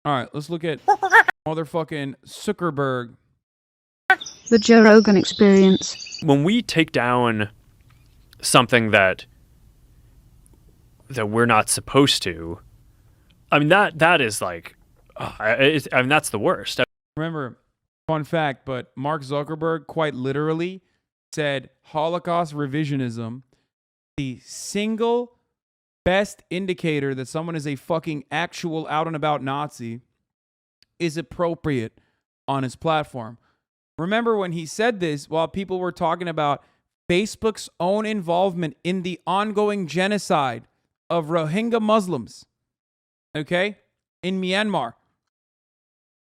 All right, let's look at motherfucking Zuckerberg. The Joe Rogan Experience. When we take down something that we're not supposed to, I mean that is like, I mean that's the worst. Remember, fun fact, but Mark Zuckerberg quite literally said Holocaust revisionism, the single best indicator that someone is a fucking actual out and about Nazi, is appropriate on his platform. Remember when he said this while people were talking about Facebook's own involvement in the ongoing genocide of Rohingya Muslims, okay, in Myanmar.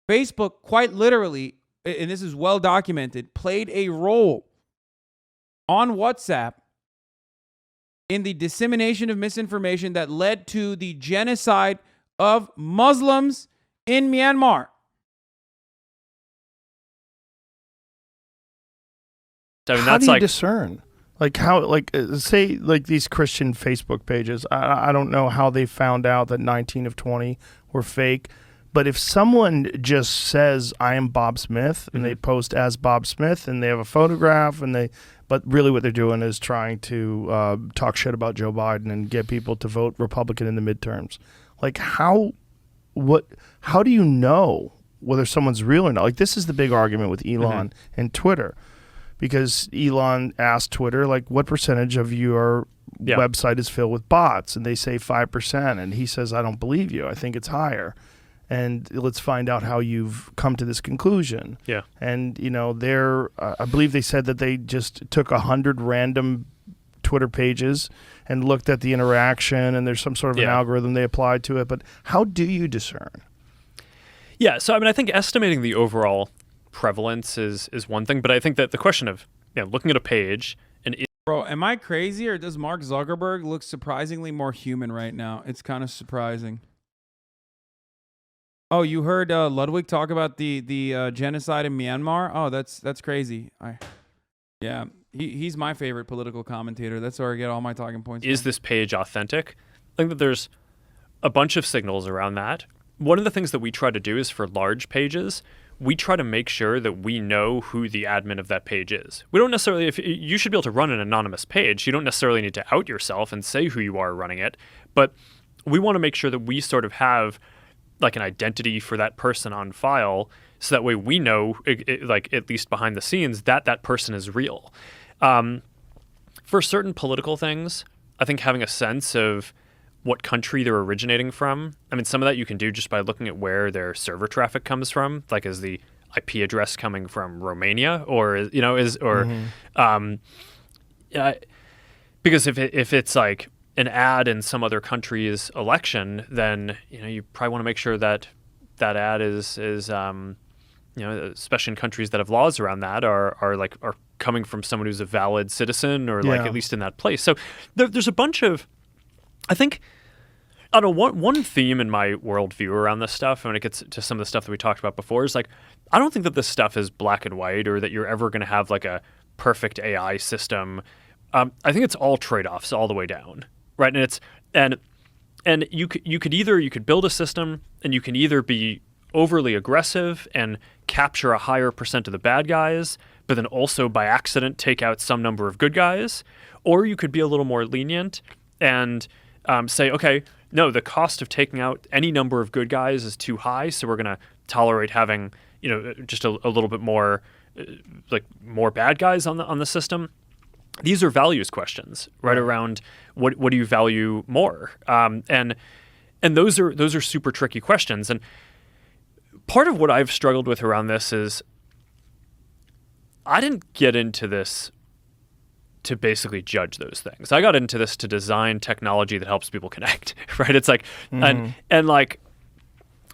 Facebook quite literally, and this is well documented, played a role on WhatsApp in the dissemination of misinformation that led to the genocide of Muslims in Myanmar. I mean, how do you discern? Say these Christian Facebook pages. I don't know how they found out that 19 of 20 were fake. But if someone just says, I am Bob Smith, and they post as Bob Smith, and they have a photograph, but really what they're doing is trying to talk shit about Joe Biden and get people to vote Republican in the midterms. Like, how do you know whether someone's real or not? Like, this is the big argument with Elon and Twitter. Because Elon asked Twitter, like, what percentage of your website is filled with bots? And they say 5%. And he says, I don't believe you. I think it's higher. And let's find out how you've come to this conclusion. Yeah. And, I believe they said that they just took 100 random Twitter pages and looked at the interaction, and there's some sort of an algorithm they applied to it. But how do you discern? Yeah. So, I mean, I think estimating the overall prevalence is one thing, but I think that the question of looking at a page and bro, am I crazy or does Mark Zuckerberg look surprisingly more human right now? It's kind of surprising. Oh, you heard Ludwig talk about the genocide in Myanmar? Oh, that's crazy. He's my favorite political commentator. That's where I get all my talking points. Is this page authentic? I think that there's a bunch of signals around that. One of the things that we try to do is for large pages, we try to make sure that we know who the admin of that page is. We don't necessarily, if you should be able to run an anonymous page, you don't necessarily need to out yourself and say who you are running it, but we want to make sure that we sort of have like an identity for that person on file, so that way we know, like at least behind the scenes, that person is real. For certain political things, I think having a sense of what country they're originating from. I mean, some of that you can do just by looking at where their server traffic comes from, like is the IP address coming from Romania because if it's like an ad in some other country's election, then you probably want to make sure that ad is especially in countries that have laws around that are coming from someone who's a valid citizen or like at least in that place. So there's a bunch of, I think, I don't know, one theme in my worldview around this stuff, and when it gets to some of the stuff that we talked about before, is like, I don't think that this stuff is black and white or that you're ever going to have like a perfect AI system. I think it's all trade-offs all the way down, right? And you could build a system and you can either be overly aggressive and capture a higher percent of the bad guys, but then also by accident take out some number of good guys, or you could be a little more lenient and say, okay, no, the cost of taking out any number of good guys is too high, so we're going to tolerate having just a little bit more like more bad guys on the system. These are values questions, right? Around what do you value more, and those are super tricky questions. And part of what I've struggled with around this is I didn't get into this to basically judge those things. I got into this to design technology that helps people connect, right? It's like, and like,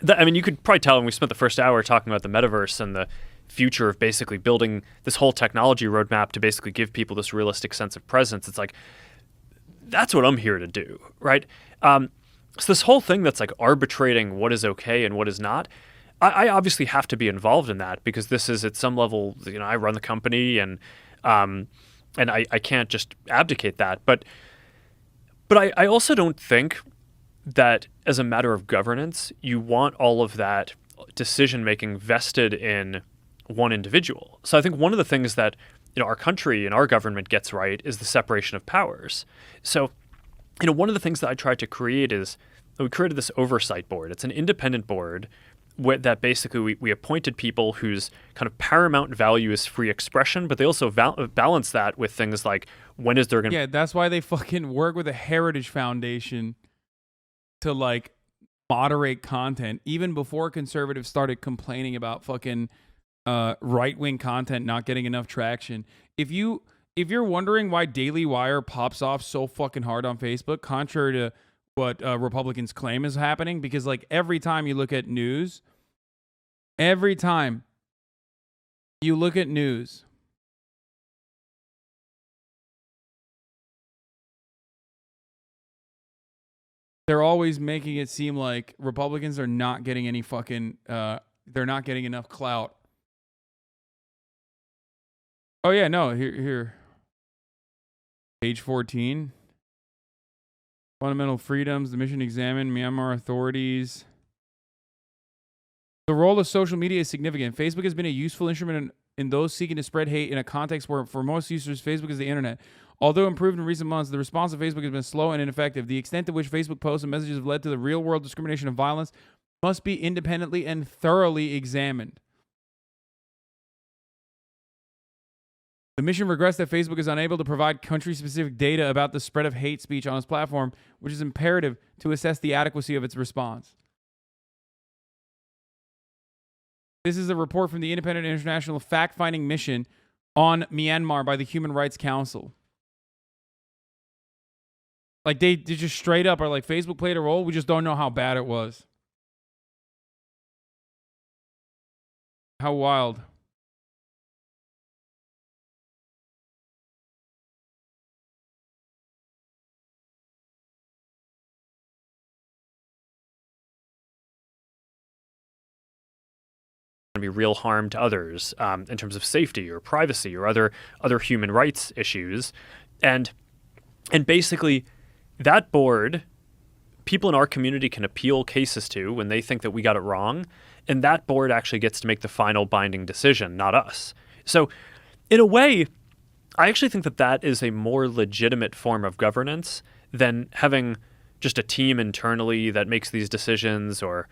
I mean, you could probably tell when we spent the first hour talking about the metaverse and the future of basically building this whole technology roadmap to basically give people this realistic sense of presence. It's like, that's what I'm here to do, right? So this whole thing that's like arbitrating what is okay and what is not, I obviously have to be involved in that because this is at some level, I run the company and I can't just abdicate that. But I also don't think that as a matter of governance, you want all of that decision-making vested in one individual. So I think one of the things that our country and our government gets right is the separation of powers. So one of the things that I tried to create is we created this oversight board. It's an independent board that basically we appointed people whose kind of paramount value is free expression, but they also balance that with things like when is there going to... Yeah, that's why they fucking work with a Heritage Foundation to like moderate content even before conservatives started complaining about fucking right-wing content not getting enough traction. If you're wondering why Daily Wire pops off so fucking hard on Facebook, contrary to what Republicans claim is happening, because like every time you look at news, they're always making it seem like Republicans are not getting any fucking they're not getting enough clout. Oh yeah, no, here. Page 14. Fundamental freedoms, the mission examined, Myanmar authorities. The role of social media is significant. Facebook has been a useful instrument in those seeking to spread hate in a context where, for most users, Facebook is the internet. Although improved in recent months, the response of Facebook has been slow and ineffective. The extent to which Facebook posts and messages have led to the real-world discrimination and violence must be independently and thoroughly examined. The mission regrets that Facebook is unable to provide country-specific data about the spread of hate speech on its platform, which is imperative to assess the adequacy of its response. This is a report from the Independent International Fact-Finding Mission on Myanmar by the Human Rights Council. Like, they just straight up are like, Facebook played a role, we just don't know how bad it was. How wild. To be real harm to others in terms of safety or privacy or other human rights issues, and basically that board, people in our community can appeal cases to when they think that we got it wrong, and that board actually gets to make the final binding decision, not us. So in a way, I actually think that is a more legitimate form of governance than having just a team internally that makes these decisions, or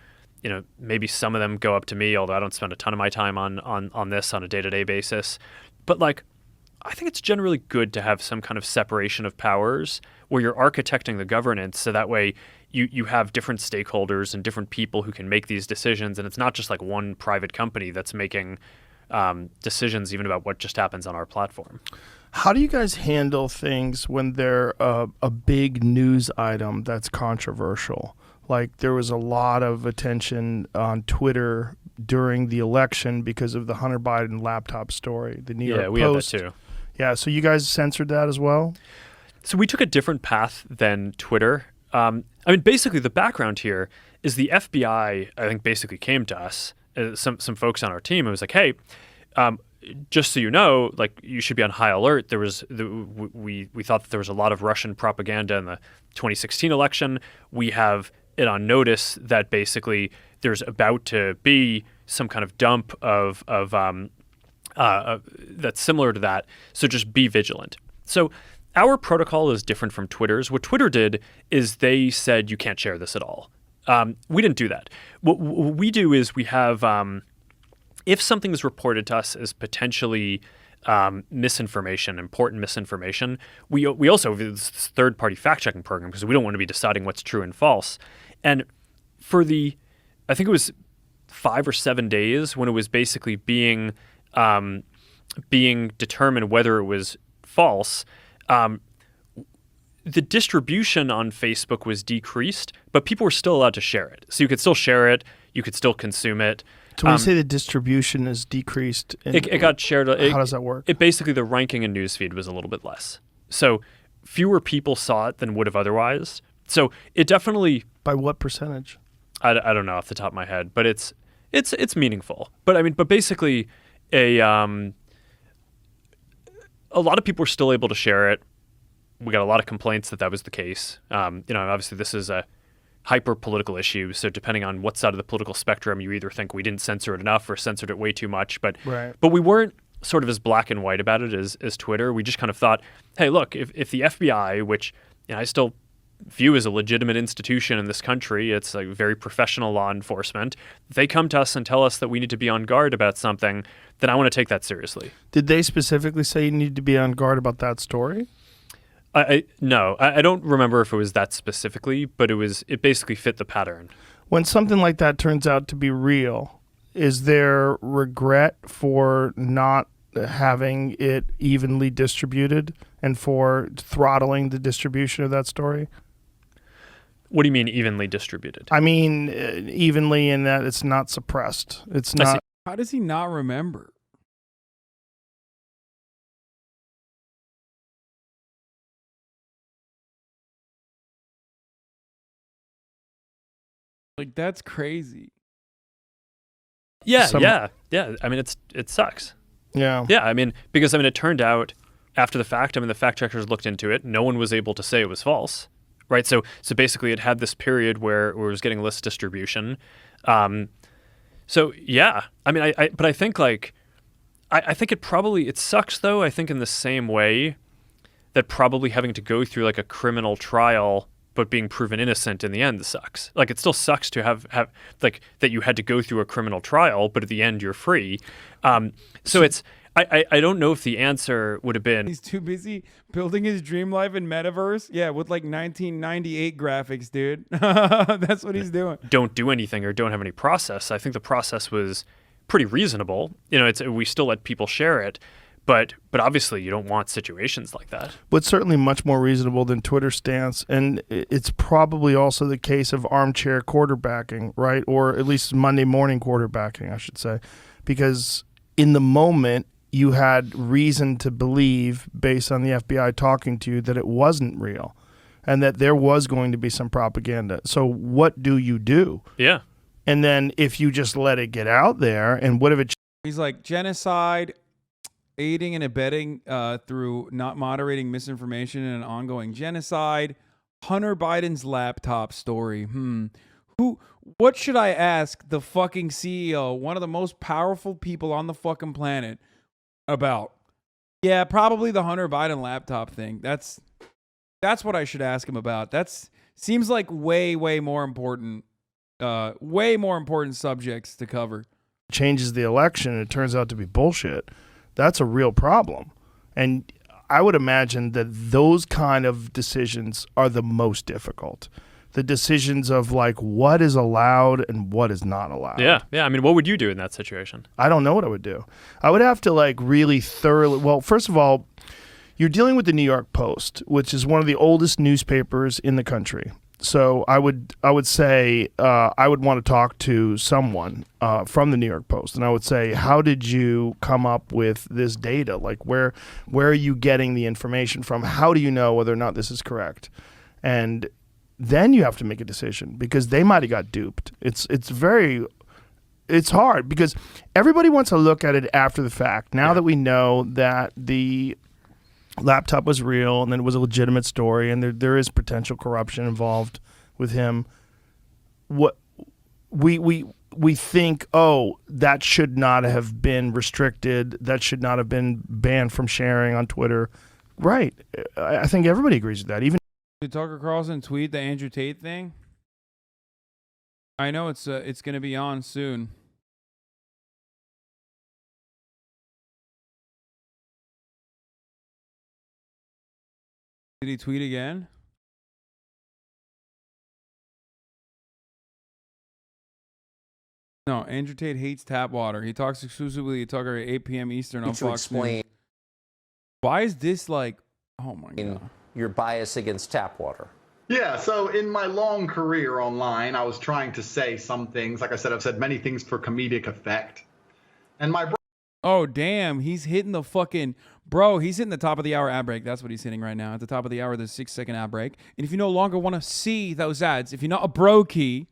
maybe some of them go up to me, although I don't spend a ton of my time on this on a day-to-day basis. But like, I think it's generally good to have some kind of separation of powers where you're architecting the governance so that way you have different stakeholders and different people who can make these decisions, and it's not just like one private company that's making decisions even about what just happens on our platform. How do you guys handle things when they're a big news item that's controversial? Like, there was a lot of attention on Twitter during the election because of the Hunter Biden laptop story. The New York Post. Yeah, we had that too. Yeah, so you guys censored that as well? So we took a different path than Twitter. Basically the background here is the FBI, I think, basically came to us, some folks on our team, and was like, hey, just so you know, like, you should be on high alert. We thought that there was a lot of Russian propaganda in the 2016 election. We have it on notice that basically there's about to be some kind of dump of that's similar to that. So just be vigilant. So our protocol is different from Twitter's. What Twitter did is they said you can't share this at all. We didn't do that. What we do is we have, if something is reported to us as potentially misinformation, important misinformation, we also have this third-party fact-checking program because we don't want to be deciding what's true and false. And for I think it was 5 or 7 days when it was basically being determined whether it was false, the distribution on Facebook was decreased, but people were still allowed to share it. So you could still share it, you could still consume it. So when you say the distribution is decreased, it got shared. How does that work? It basically, the ranking in newsfeed was a little bit less. So fewer people saw it than would have otherwise. So it definitely... By what percentage? I don't know off the top of my head, but it's meaningful. But basically, a lot of people were still able to share it. We got a lot of complaints that was the case. Obviously this is a hyper political issue. So depending on what side of the political spectrum, you either think we didn't censor it enough or censored it way too much. But we weren't sort of as black and white about it as Twitter. We just kind of thought, hey, look, if the FBI, which I still view as a legitimate institution in this country, it's like very professional law enforcement, if they come to us and tell us that we need to be on guard about something, then I want to take that seriously. Did they specifically say you need to be on guard about that story? No, I don't remember if it was that specifically, but it basically fit the pattern. When something like that turns out to be real, is there regret for not having it evenly distributed and for throttling the distribution of that story? What do you mean evenly distributed? I mean evenly in that it's not suppressed. It's not. How does he not remember? Like, that's crazy. Yeah. I mean, it sucks. Yeah. Yeah, I mean, because it turned out after the fact, the fact checkers looked into it. No one was able to say it was false, right? So basically it had this period where it was getting list distribution. So yeah, but I think I think it sucks though. I think in the same way that probably having to go through like a criminal trial but being proven innocent in the end sucks. Like, it still sucks to have like that you had to go through a criminal trial, but at the end you're free. So it's I don't know if the answer would have been he's too busy building his dream life in metaverse. Yeah, with like 1998 graphics, dude. That's what he's doing. Don't do anything or don't have any process. I think the process was pretty reasonable. We still let people share it. But obviously you don't want situations like that. But certainly much more reasonable than Twitter's stance. And it's probably also the case of armchair quarterbacking, right? Or at least Monday morning quarterbacking, I should say. Because in the moment, you had reason to believe, based on the FBI talking to you, that it wasn't real and that there was going to be some propaganda. So what do you do? Yeah. And then if you just let it get out there, and what if it... He's like, genocide, aiding and abetting through not moderating misinformation and an ongoing genocide. Hunter Biden's laptop story. What should I ask the fucking CEO, one of the most powerful people on the fucking planet, about? Yeah, probably the Hunter Biden laptop thing. That's what I should ask him about. That's seems like way more important subjects to cover. Changes the election and it turns out to be bullshit. That's a real problem. And I would imagine that those kind of decisions are the most difficult. The decisions of like what is allowed and what is not allowed. Yeah. I mean, what would you do in that situation? I don't know what I would do. I would have to like really thoroughly... Well, first of all, you're dealing with the New York Post, which is one of the oldest newspapers in the country. So I would say I would want to talk to someone from the New York Post, and I would say, how did you come up with this data? Like, where are you getting the information from? How do you know whether or not this is correct? And then you have to make a decision because they might have got duped. It's hard because everybody wants to look at it after the fact. Now that we know that the laptop was real and then it was a legitimate story and there is potential corruption involved with him, what we think, oh, that should not have been restricted, that should not have been banned from sharing on Twitter. Right. I think everybody agrees with that. Even did Tucker Carlson tweet the Andrew Tate thing? I know it's going to be on soon. Did he tweet again? No, Andrew Tate hates tap water. He talks exclusively to Tucker at 8 p.m. Eastern on Fox News. Why is this like, oh my God. Your bias against tap water? Yeah, so in my long career online, I was trying to say some things. Like I said, I've said many things for comedic effect. And my... Oh, damn. He's hitting the fucking... Bro, he's hitting the top of the hour ad break. That's what he's hitting right now. At the top of the hour, there's a 6-second ad break. And if you no longer want to see those ads, if you're not a brokey,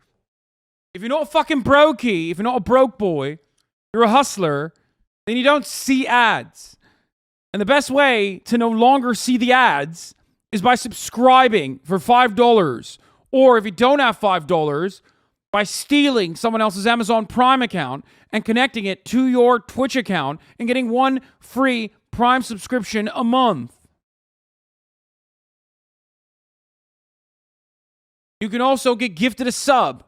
if you're not a fucking brokey, if you're not a broke boy, you're a hustler, then you don't see ads. And the best way to no longer see the ads is by subscribing for $5 Or if you don't have $5, by stealing someone else's Amazon Prime account and connecting it to your Twitch account and getting 1 free Prime subscription a month. You can also get gifted a sub.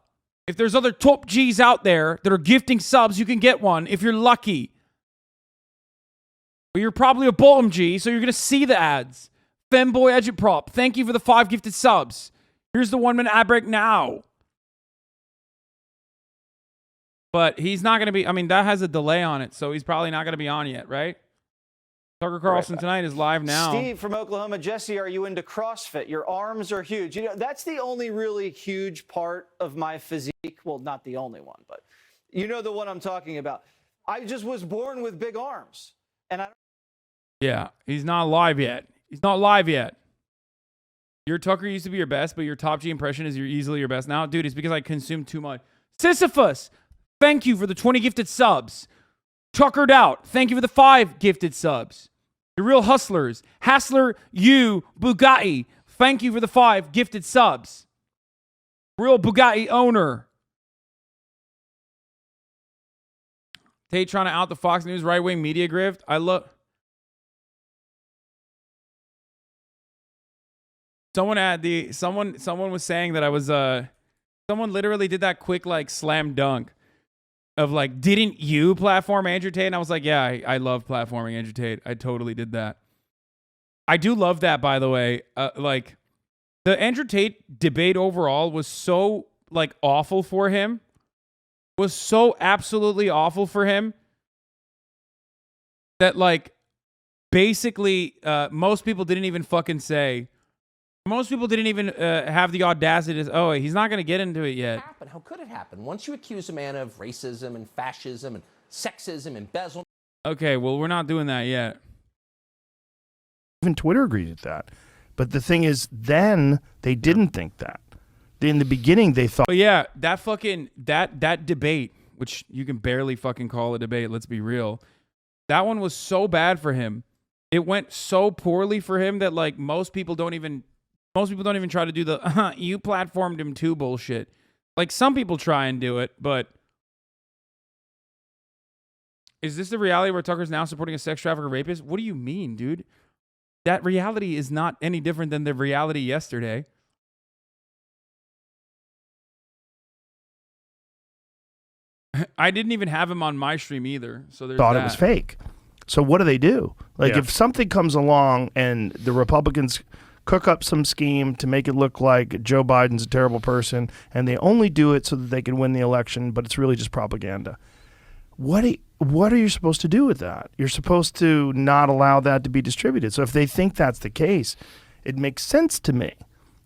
If there's other top G's out there that are gifting subs, you can get one if you're lucky. But you're probably a bottom G, so you're going to see the ads. Femboy Agitprop, thank you for the 5 gifted subs. Here's the 1 minute ad break now. But he's not going to be, I mean, that has a delay on it, so he's probably not going to be on yet, right? Tucker Carlson tonight is live now. Steve from Oklahoma. Jesse, are you into CrossFit? Your arms are huge. You know, that's the only really huge part of my physique. Well, not the only one, but you know the one I'm talking about. I just was born with big arms. And Yeah, he's not live yet. He's not live yet. Your Tucker used to be your best, but your top G impression is easily your best now. Dude, it's because I consume too much. Sisyphus, thank you for the 20 gifted subs. Tuckered Out, thank you for the 5 gifted subs. The Real Hustlers, Hassler, you, Bugatti, thank you for the 5 gifted subs. Real Bugatti owner. Tate trying to out the Fox News right-wing media grift. I love... Someone was saying that I was someone literally did that quick like slam dunk of like, didn't you platform Andrew Tate? And I was like, yeah, I love platforming Andrew Tate. I totally did that. I do love that, by the way. Like the Andrew Tate debate overall was so like awful for him. Was so absolutely awful for him that like basically most people didn't even fucking say. Most people didn't even have the audacity to, oh, he's not going to get into it yet. How could it happen? Once you accuse a man of racism and fascism and sexism, embezzlement. Okay, well, we're not doing that yet. Even Twitter agreed with that. But the thing is, then they didn't think that. In the beginning, they thought. But yeah, that fucking, that debate, which you can barely fucking call a debate, let's be real. That one was so bad for him. It went so poorly for him that like most people don't even try to do the, you platformed him too bullshit. Like, some people try and do it, but is this the reality where Tucker's now supporting a sex trafficker rapist? What do you mean, dude? That reality is not any different than the reality yesterday. I didn't even have him on my stream either, so there's thought that. It was fake. So what do? Like, if something comes along and the Republicans cook up some scheme to make it look like Joe Biden's a terrible person, and they only do it so that they can win the election, but it's really just propaganda. What are you supposed to do with that? You're supposed to not allow that to be distributed. So if they think that's the case, it makes sense to me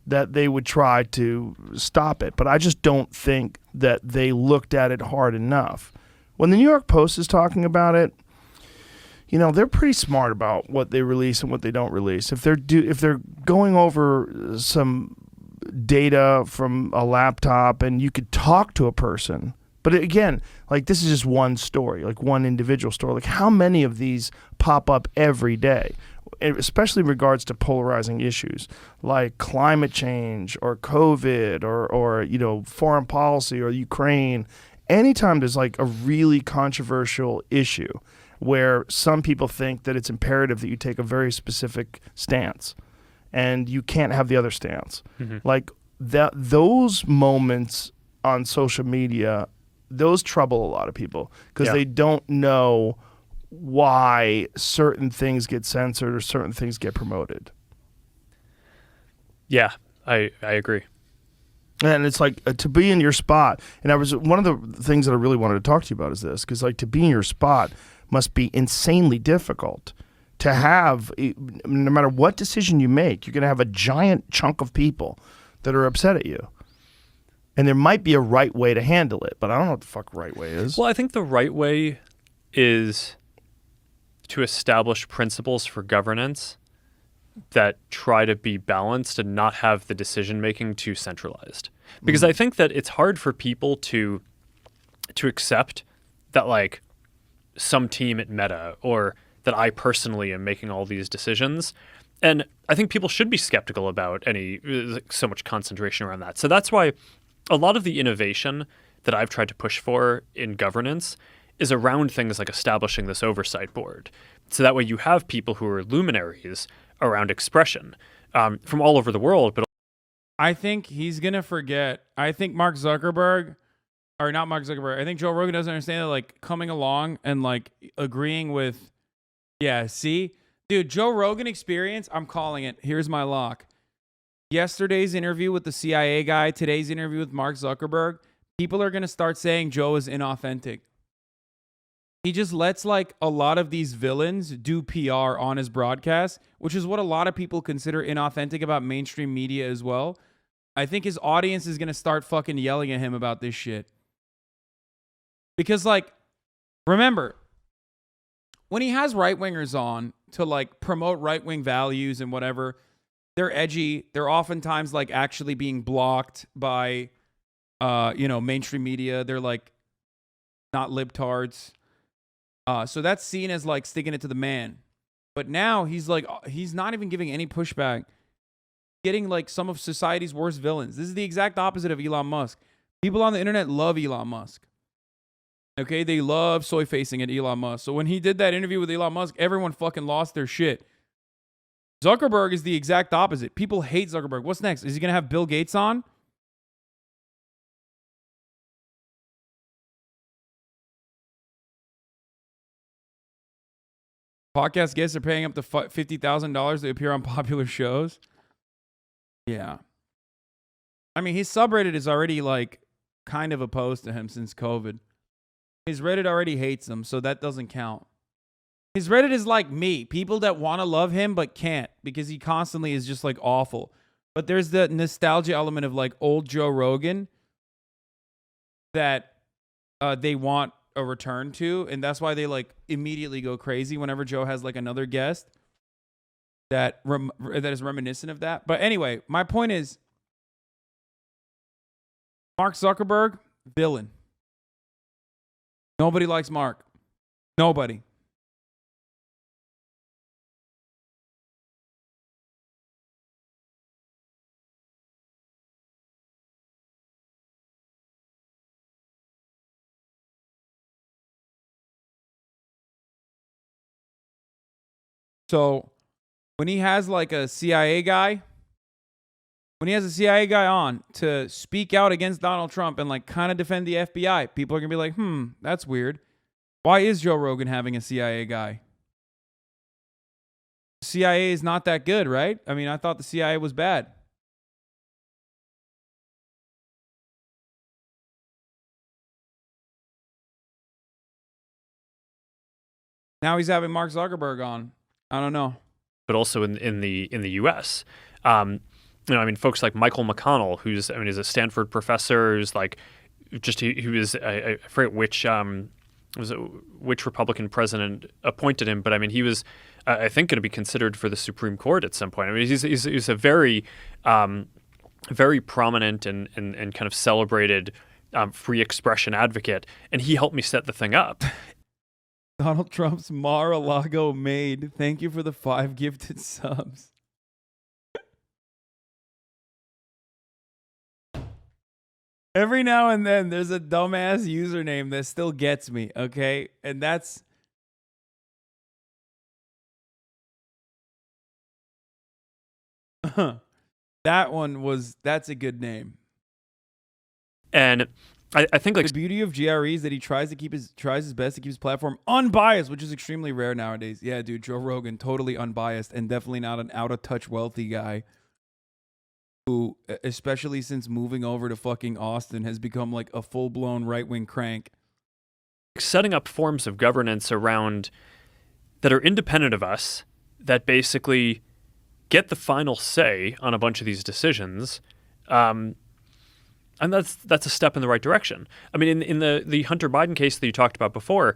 that they would try to stop it. But I just don't think that they looked at it hard enough. When the New York Post is talking about it, you know, they're pretty smart about what they release and what they don't release. If they're going over some data from a laptop and you could talk to a person, but again, like, this is just one story, like one individual story. Like, how many of these pop up every day, especially in regards to polarizing issues like climate change or COVID or you know, foreign policy or Ukraine. Anytime there's like a really controversial issue where some people think that it's imperative that you take a very specific stance and you can't have the other stance. Mm-hmm. Like those moments on social media, those trouble a lot of people because they don't know why certain things get censored or certain things get promoted. Yeah, I agree. And it's like to be in your spot. And I was one of the things that I really wanted to talk to you about is this, because like to be in your spot must be insanely difficult to have. No matter what decision you make, you're going to have a giant chunk of people that are upset at you. And there might be a right way to handle it, but I don't know what the fuck right way is. Well, I think the right way is to establish principles for governance that try to be balanced and not have the decision-making too centralized. Because I think that it's hard for people to accept that, like, some team at Meta or that I personally am making all these decisions And I think people should be skeptical about any so much concentration around that. So that's why a lot of the innovation that I've tried to push for in governance is around things like establishing this oversight board. So that way you have people who are luminaries around expression from all over the world. But I think he's going to forget. I think Mark Zuckerberg, or not Mark Zuckerberg, I think Joe Rogan doesn't understand that, like, coming along and, like, agreeing with, yeah, see? Dude, Joe Rogan experience, I'm calling it. Here's my lock. Yesterday's interview with the CIA guy, today's interview with Mark Zuckerberg, people are going to start saying Joe is inauthentic. He just lets, like, a lot of these villains do PR on his broadcast, which is what a lot of people consider inauthentic about mainstream media as well. I think his audience is going to start fucking yelling at him about this shit. Because, like, remember, when he has right-wingers on to, like, promote right-wing values and whatever, they're edgy. They're oftentimes, like, actually being blocked by, mainstream media. They're, like, not libtards. So that's seen as, like, sticking it to the man. But now he's, like, he's not even giving any pushback. Getting, like, some of society's worst villains. This is the exact opposite of Elon Musk. People on the internet love Elon Musk. Okay, they love soy facing at Elon Musk. So when he did that interview with Elon Musk, everyone fucking lost their shit. Zuckerberg is the exact opposite. People hate Zuckerberg. What's next? Is he going to have Bill Gates on? Podcast guests are paying up to $50,000 to appear on popular shows. Yeah. I mean, his subreddit is already, like, kind of opposed to him since COVID. His Reddit already hates him, so that doesn't count. His Reddit is like me. People that want to love him but can't because he constantly is just, like, awful. But there's the nostalgia element of, like, old Joe Rogan that they want a return to, and that's why they, like, immediately go crazy whenever Joe has, like, another guest that is reminiscent of that. But anyway, my point is, Mark Zuckerberg, villain. Nobody likes Mark. Nobody. So when he has, like, a CIA guy, when he has a CIA guy on to speak out against Donald Trump and, like, kind of defend the FBI, people are going to be like, that's weird. Why is Joe Rogan having a CIA guy? CIA is not that good, right? I mean, I thought the CIA was bad. Now he's having Mark Zuckerberg on. I don't know. But also in the U.S., folks like Michael McConnell, who's is a Stanford professor, who's like, just he was I forget which Republican president appointed him, but I mean he was I think going to be considered for the Supreme Court at some point. I mean he's a very very prominent and kind of celebrated free expression advocate, and he helped me set the thing up. Donald Trump's Mar-a-Lago maid. Thank you for the 5 gifted subs. Every now and then, there's a dumbass username that still gets me, okay? And that's... that's a good name. And I think, like, the beauty of GRE is that he tries his best to keep his platform unbiased, which is extremely rare nowadays. Yeah, dude, Joe Rogan, totally unbiased and definitely not an out-of-touch wealthy guy who, especially since moving over to fucking Austin, has become like a full-blown right-wing crank. Setting up forms of governance around that are independent of us, that basically get the final say on a bunch of these decisions, and that's a step in the right direction. I mean, in the Hunter Biden case that you talked about before,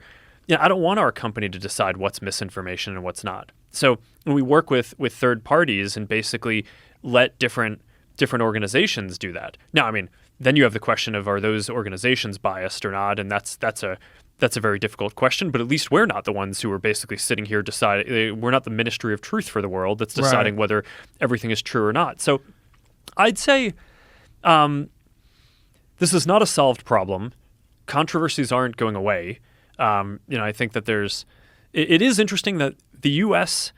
I don't want our company to decide what's misinformation and what's not. So when we work with third parties and basically let different organizations do that. Now, I mean, then you have the question of, are those organizations biased or not? And that's that's a very difficult question, but at least we're not the ones who are basically sitting here deciding. We're not the ministry of truth for the world that's deciding whether everything is true or not. So I'd say this is not a solved problem. Controversies aren't going away. I think that it is interesting that the U.S.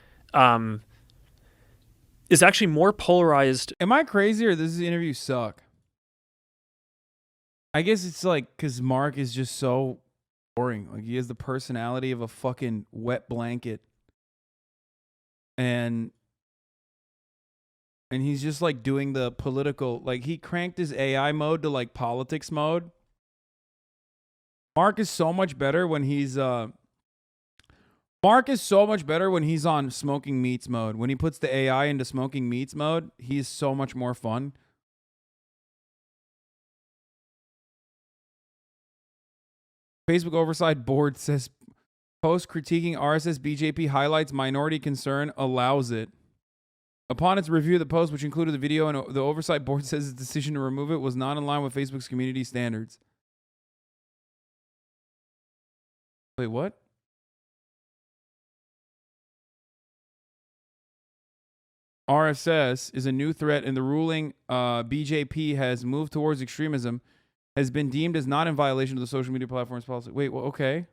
Is actually more polarized. Am I crazy or does this interview suck? I guess it's like because Mark is just so boring. Like he has the personality of a fucking wet blanket, and he's just like doing the political. Like he cranked his AI mode to like politics mode. Mark is so much better when he's on smoking meats mode. When he puts the AI into smoking meats mode, he's so much more fun. Facebook Oversight Board says post critiquing RSS BJP highlights minority concern, allows it. Upon its review of the post, which included the video, and the Oversight Board says its decision to remove it was not in line with Facebook's community standards. Wait, what? RSS is a new threat, and the ruling BJP has moved towards extremism has been deemed as not in violation of the social media platform's policy. Wait, well, okay.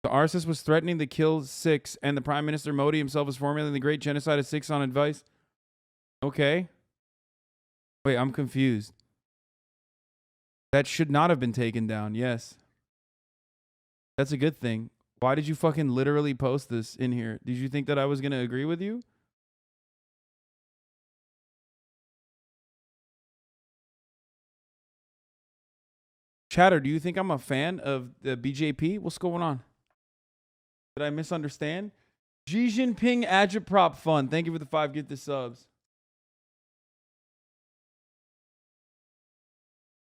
The RSS was threatening to kill Sikhs, and the Prime Minister Modi himself is formulating the great genocide of Sikhs on advice. Okay. Wait, I'm confused. That should not have been taken down, yes. That's a good thing. Why did you fucking literally post this in here? Did you think that I was going to agree with you? Chatter, do you think I'm a fan of the BJP? What's going on? Did I misunderstand? Xi Jinping Agitprop Fund. Thank you for the 5 gifted subs.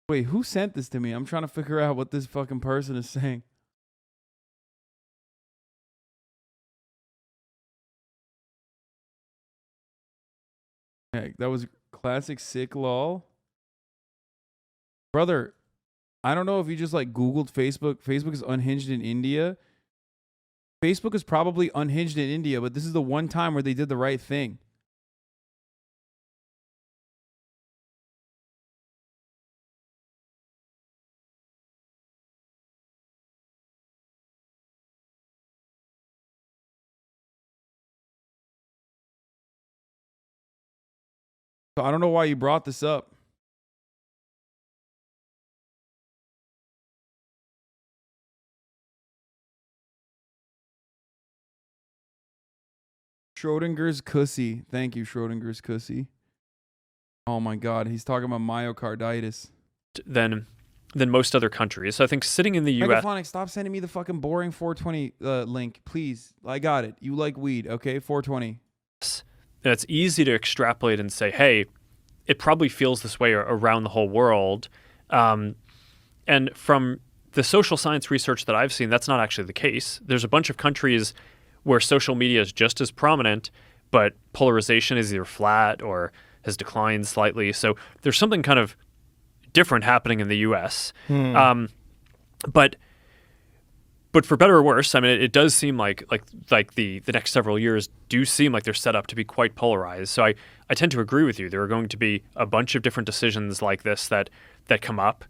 Wait, who sent this to me? I'm trying to figure out what this fucking person is saying. Okay, that was classic sick lol. Brother, I don't know if you just like Googled Facebook. Facebook is unhinged in India. Facebook is probably unhinged in India, but this is the one time where they did the right thing. So I don't know why you brought this up. Schrodinger's Cussy. Thank you, Schrodinger's Cussy. Oh my God, he's talking about myocarditis. Than most other countries. So I think sitting in the U.S. Megaphonic, stop sending me the fucking boring 420 link, please. I got it. You like weed, okay? 420. And it's easy to extrapolate and say, hey, it probably feels this way around the whole world. And from the social science research that I've seen, that's not actually the case. There's a bunch of countries where social media is just as prominent, but polarization is either flat or has declined slightly. So there's something kind of different happening in the U.S. But for better or worse, I mean, it does seem like the next several years do seem like they're set up to be quite polarized. So I tend to agree with you. There are going to be a bunch of different decisions like this that come up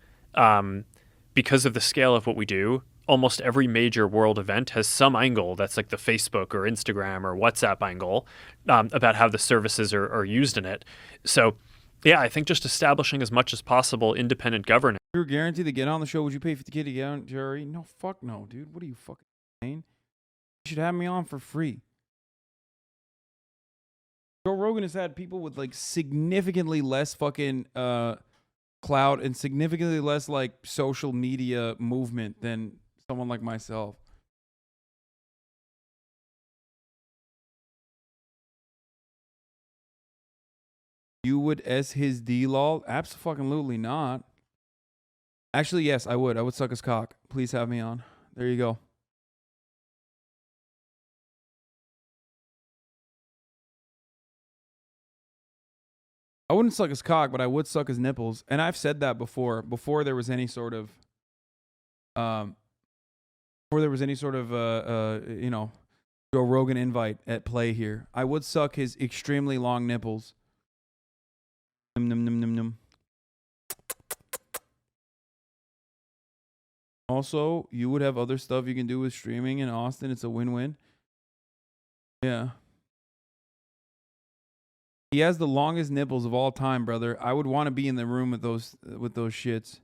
because of the scale of what we do. Almost every major world event has some angle that's like the Facebook or Instagram or WhatsApp angle about how the services are used in it. So, yeah, I think just establishing as much as possible independent governance. If you were guaranteed to get on the show, would you pay $50K to get on, Jerry? No, fuck no, dude. What are you fucking saying? You should have me on for free. Joe Rogan has had people with like significantly less fucking clout and significantly less like social media movement than someone like myself. You would S his D lol? Absolutely not. Actually, yes, I would. I would suck his cock. Please have me on. There you go. I wouldn't suck his cock, but I would suck his nipples. And I've said that before there was any sort of, you know, Joe Rogan invite at play here. I would suck his extremely long nipples. Num, num, num, num, num. Also, you would have other stuff you can do with streaming in Austin. It's a win-win. Yeah. He has the longest nipples of all time, brother. I would want to be in the room with those shits.